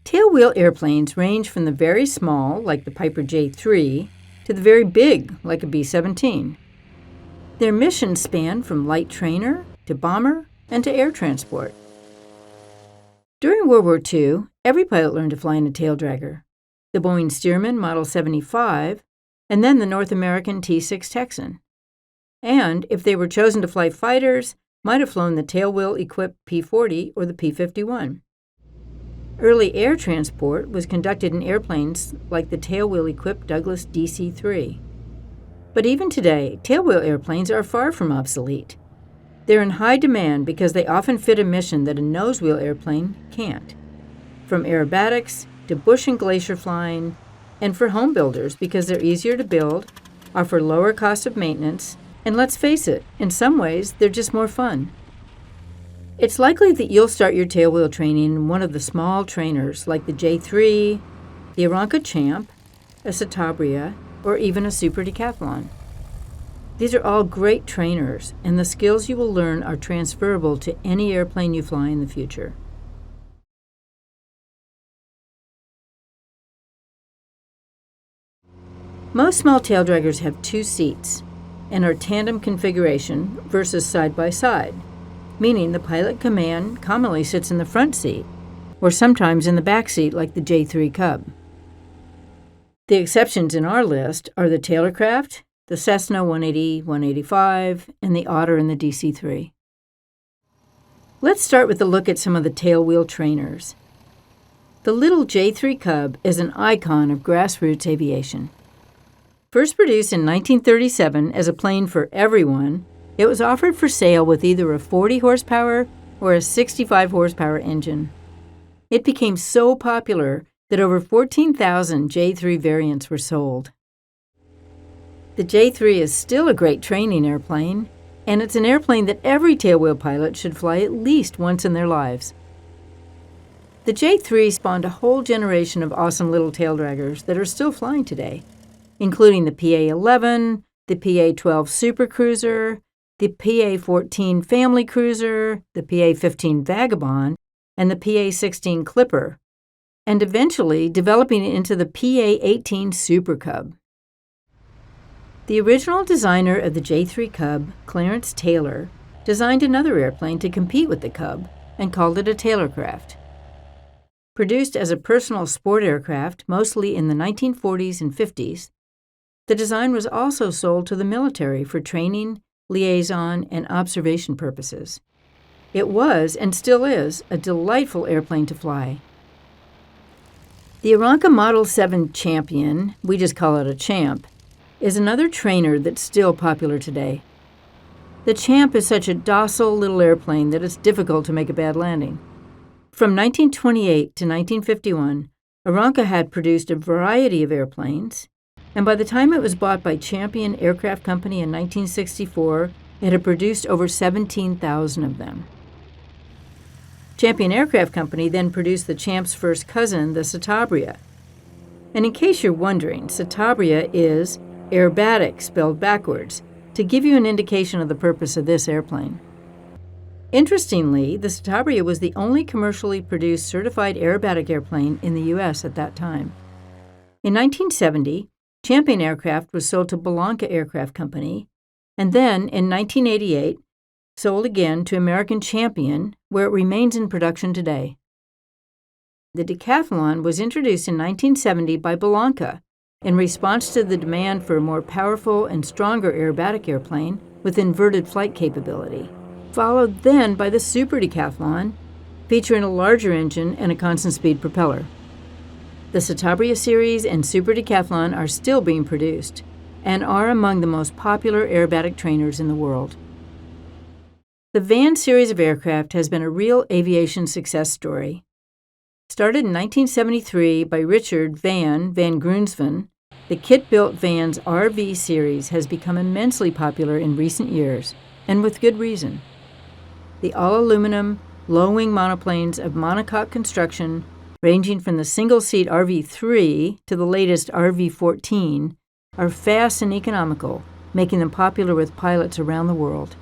Tailwheel airplanes range from the very small, like the Piper J3, to the very big, like a B-17. Their missions span from light trainer to bomber and to air transport. During World War II, every pilot learned to fly in a taildragger. The Boeing Stearman Model 75, and then the North American T-6 Texan. And if they were chosen to fly fighters, might have flown the tailwheel-equipped P-40 or the P-51. Early air transport was conducted in airplanes like the tailwheel-equipped Douglas DC-3. But even today, tailwheel airplanes are far from obsolete. They're in high demand because they often fit a mission that a nosewheel airplane can't. From aerobatics to bush and glacier flying, and for home builders because they're easier to build, offer lower cost of maintenance, and let's face it, in some ways, they're just more fun. It's likely that you'll start your tailwheel training in one of the small trainers like the J3, the Aeronca Champ, a Citabria, or even a Super Decathlon. These are all great trainers, and the skills you will learn are transferable to any airplane you fly in the future. Most small taildraggers have two seats and are tandem configuration versus side by side, meaning the pilot command commonly sits in the front seat, or sometimes in the back seat like the J3 Cub. The exceptions in our list are the Tailorcraft, the Cessna 180, 185, and the Otter and the DC-3. Let's start with a look at some of the tailwheel trainers. The little J3 Cub is an icon of grassroots aviation. First produced in 1937 as a plane for everyone, it was offered for sale with either a 40 horsepower or a 65 horsepower engine. It became so popular that over 14,000 J3 variants were sold. The J3 is still a great training airplane, and it's an airplane that every tailwheel pilot should fly at least once in their lives. The J3 spawned a whole generation of awesome little taildraggers that are still flying today, including the PA-11, the PA-12 Super Cruiser, the PA-14 Family Cruiser, the PA-15 Vagabond, and the PA-16 Clipper, and eventually developing into the PA-18 Super Cub. The original designer of the J3 Cub, Clarence Taylor, designed another airplane to compete with the Cub and called it a Tailorcraft. Produced as a personal sport aircraft mostly in the 1940s and 50s, the design was also sold to the military for training, liaison, and observation purposes. It was, and still is, a delightful airplane to fly. The Aeronca Model 7 Champion, we just call it a Champ, is another trainer that's still popular today. The Champ is such a docile little airplane that it's difficult to make a bad landing. From 1928 to 1951, Aeronca had produced a variety of airplanes, and by the time it was bought by Champion Aircraft Company in 1964, it had produced over 17,000 of them. Champion Aircraft Company then produced the Champ's first cousin, the Citabria. And in case you're wondering, Citabria is aerobatic spelled backwards, to give you an indication of the purpose of this airplane. Interestingly, the Citabria was the only commercially produced certified aerobatic airplane in the U.S. at that time. In 1970, Champion Aircraft was sold to Bellanca Aircraft Company, and then in 1988, sold again to American Champion, where it remains in production today. The Decathlon was introduced in 1970 by Bellanca in response to the demand for a more powerful and stronger aerobatic airplane with inverted flight capability, followed then by the Super Decathlon, featuring a larger engine and a constant speed propeller. The Citabria series and Super Decathlon are still being produced and are among the most popular aerobatic trainers in the world. The Van series of aircraft has been a real aviation success story. Started in 1973 by Richard Van Grunsven, the kit-built Van's RV series has become immensely popular in recent years, and with good reason. The all-aluminum, low-wing monoplanes of monocoque construction, ranging from the single-seat RV-3 to the latest RV-14, are fast and economical, making them popular with pilots around the world.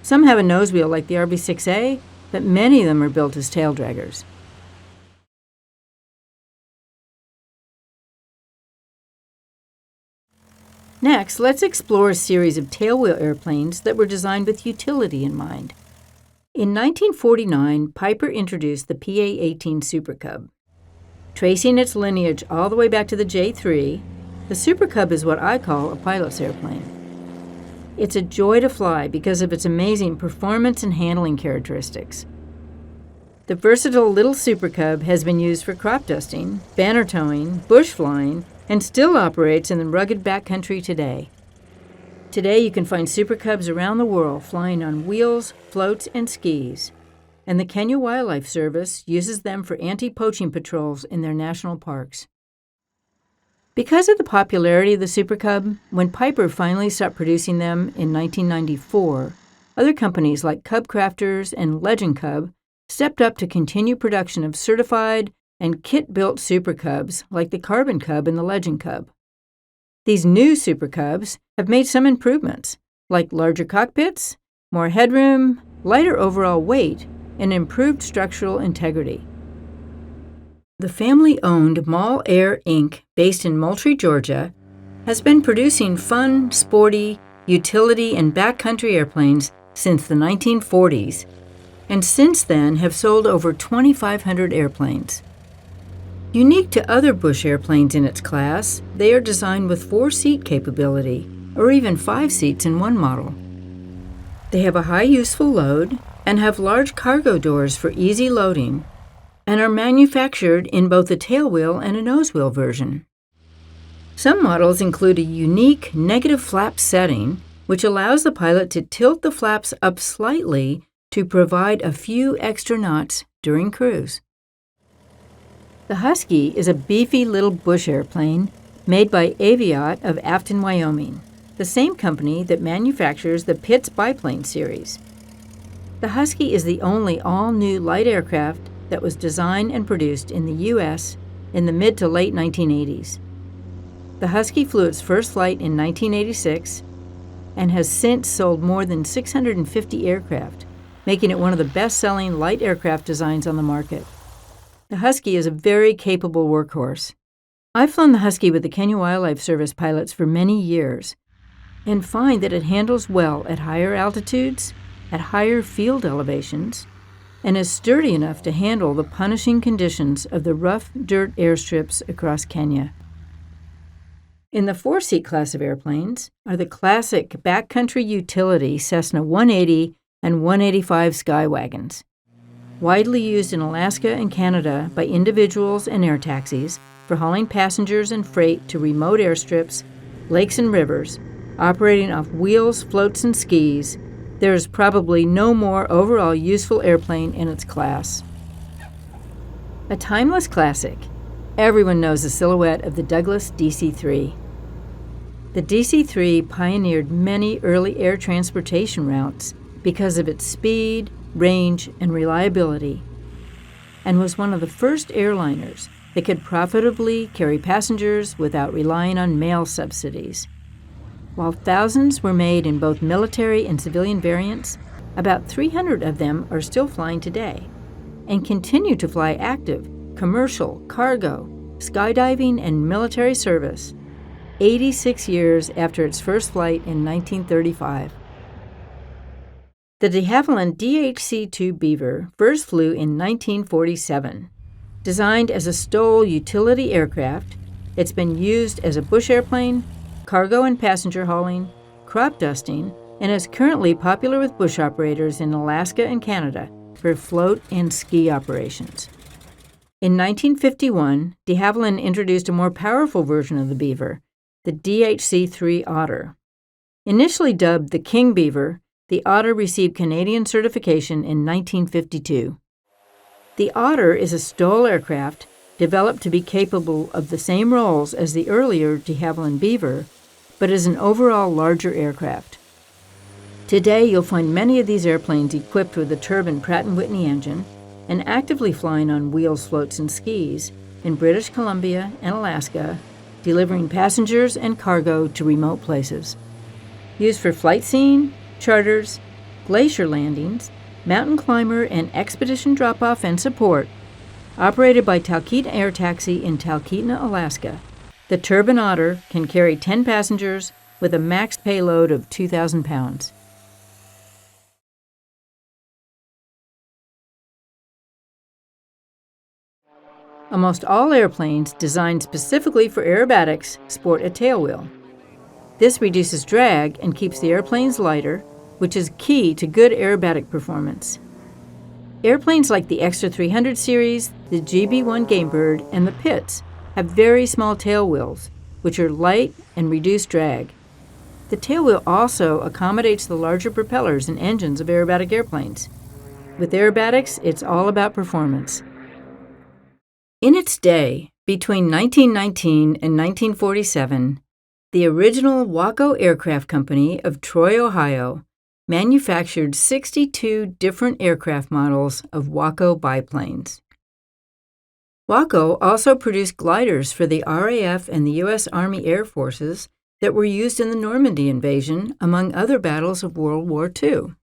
Some have a nosewheel like the RV-6A, but many of them are built as taildraggers. Next, let's explore a series of tailwheel airplanes that were designed with utility in mind. In 1949, Piper introduced the PA-18 Super Cub. Tracing its lineage all the way back to the J-3, the Super Cub is what I call a pilot's airplane. It's a joy to fly because of its amazing performance and handling characteristics. The versatile little Super Cub has been used for crop dusting, banner towing, bush flying, and still operates in the rugged backcountry today. Today you can find Super Cubs around the world flying on wheels, floats, and skis, and the Kenya Wildlife Service uses them for anti-poaching patrols in their national parks. Because of the popularity of the Super Cub, when Piper finally stopped producing them in 1994, other companies like Cub Crafters and Legend Cub stepped up to continue production of certified and kit-built Super Cubs like the Carbon Cub and the Legend Cub. These new Super Cubs have made some improvements, like larger cockpits, more headroom, lighter overall weight, and improved structural integrity. The family-owned Mall Air Inc., based in Moultrie, Georgia, has been producing fun, sporty, utility, and backcountry airplanes since the 1940s, and since then have sold over 2,500 airplanes. Unique to other Bush airplanes in its class, they are designed with 4-seat capability, or even 5 seats in one model. They have a high useful load and have large cargo doors for easy loading, and are manufactured in both a tailwheel and a nosewheel version. Some models include a unique negative flap setting, which allows the pilot to tilt the flaps up slightly to provide a few extra knots during cruise. The Husky is a beefy little bush airplane made by Aviat of Afton, Wyoming, the same company that manufactures the Pitts biplane series. The Husky is the only all-new light aircraft that was designed and produced in the U.S. in the mid to late 1980s. The Husky flew its first flight in 1986 and has since sold more than 650 aircraft, making it one of the best-selling light aircraft designs on the market. The Husky is a very capable workhorse. I've flown the Husky with the Kenya Wildlife Service pilots for many years and find that it handles well at higher altitudes, at higher field elevations, and is sturdy enough to handle the punishing conditions of the rough dirt airstrips across Kenya. In the 4-seat class of airplanes are the classic backcountry utility Cessna 180 and 185 Skywagons. Widely used in Alaska and Canada by individuals and air taxis for hauling passengers and freight to remote airstrips, lakes and rivers, operating off wheels, floats, and skis, there is probably no more overall useful airplane in its class. A timeless classic, everyone knows the silhouette of the Douglas DC-3. The DC-3 pioneered many early air transportation routes because of its speed, range, and reliability, and was one of the first airliners that could profitably carry passengers without relying on mail subsidies. While thousands were made in both military and civilian variants, about 300 of them are still flying today and continue to fly active, commercial, cargo, skydiving, and military service 86 years after its first flight in 1935. The de Havilland DHC-2 Beaver first flew in 1947. Designed as a STOL utility aircraft, it's been used as a bush airplane, cargo and passenger hauling, crop dusting, and is currently popular with bush operators in Alaska and Canada for float and ski operations. In 1951, de Havilland introduced a more powerful version of the Beaver, the DHC-3 Otter. Initially dubbed the King Beaver, the Otter received Canadian certification in 1952. The Otter is a STOL aircraft developed to be capable of the same roles as the earlier de Havilland Beaver, but is an overall larger aircraft. Today, you'll find many of these airplanes equipped with a turbine Pratt & Whitney engine and actively flying on wheels, floats, and skis in British Columbia and Alaska, delivering passengers and cargo to remote places. Used for flight scene, charters, glacier landings, mountain climber, and expedition drop-off and support, operated by Talkeetna Air Taxi in Talkeetna, Alaska, the Turbine Otter can carry 10 passengers, with a max payload of 2,000 pounds. Almost all airplanes designed specifically for aerobatics sport a tailwheel. This reduces drag and keeps the airplanes lighter, which is key to good aerobatic performance. Airplanes like the Extra 300 series, the GB-1 Gamebird, and the Pitts have very small tail wheels, which are light and reduce drag. The tailwheel also accommodates the larger propellers and engines of aerobatic airplanes. With aerobatics, it's all about performance. In its day, between 1919 and 1947, the original Waco Aircraft Company of Troy, Ohio, manufactured 62 different aircraft models of Waco biplanes. Waco also produced gliders for the RAF and the U.S. Army Air Forces that were used in the Normandy invasion, among other battles of World War II.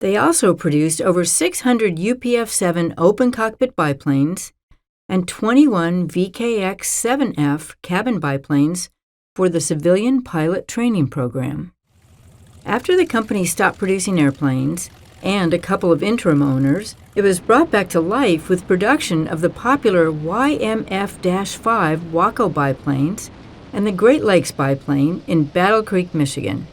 They also produced over 600 UPF-7 open cockpit biplanes and 21 VKX-7F cabin biplanes for the civilian pilot training program. After the company stopped producing airplanes, and a couple of interim owners, it was brought back to life with production of the popular YMF-5 Waco biplanes and the Great Lakes biplane in Battle Creek, Michigan.